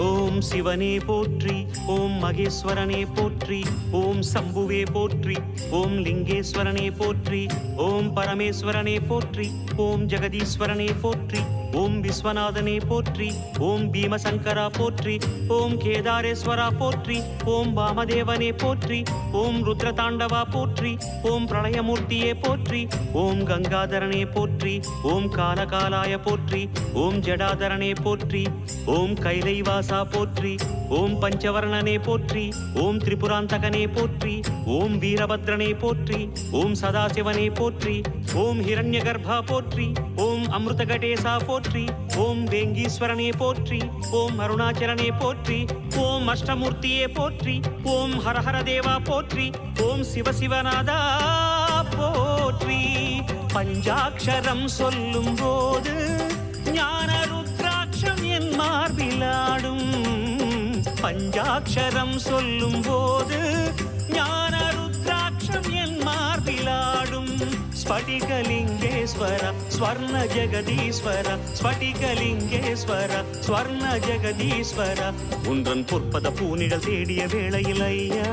ஓம் சிவனே போற்றி, ஓம் மகேஸ்வரனே போற்றி, ஓம் சம்புவே போற்றி, ஓம் லிங்கேஸ்வரனே போற்றி, ஓம் பரமேஸ்வரனே போற்றி, ஓம் ஜெகதீஸ்வரனே போற்றி, ஓம் விஸ்வநாதனே போற்றி, ஓம் பீமசங்கரா போற்றி, ஓம் கேதாரேஸ்வரா போற்றி, ஓம் வாமதேவனே போற்றி, ஓம் ருத்ரதாண்டவா போற்றி, ஓம் பிரளயமூர்த்தியே போற்றி, ஓம் கங்காதரனே போற்றி, ஓம் காலகாலாய போற்றி, ஓம் ஜடாதரனே போற்றி, ஓம் கைலைவாசா போற்றி, ஓம் பஞ்சவர்ணனே போற்றி, ஓம் திரிபுராந்தகனே போற்றி, ஓம் வீரபத்ரனே போற்றி, ஓம் சதாசிவனே போற்றி, ஓம் ஹிரண்யகர்பா போற்றி, ஓம் அமிர்தகடேசா போற்றி, ஓம் வேங்கீஸ்வரனே போற்றி, ஓம் அருணாச்சலனே போற்றி, ஓம் அஷ்டமூர்த்தியே போற்றி, ஓம் ஹரஹர தேவா போற்றி, ஓம் சிவசிவநாதா போற்றி. பஞ்சாட்சரம் சொல்லும் போது ஞான ருத்ராட்சம் என் மார்பிலாடும். பஞ்சாட்சரம் சொல்லும் போது ஞான ருத்ராட்சம் என் மார்பிலாடும். ஸ்படிகலிங்கேஸ்வர ஸ்வர்ண ஜெகதீஸ்வர, ஸ்படிகலிங்கேஸ்வர ஸ்வர்ண ஜெகதீஸ்வர, உன்றன் பொற்பத பூனிடல் தேடிய வேளையில் ஐயா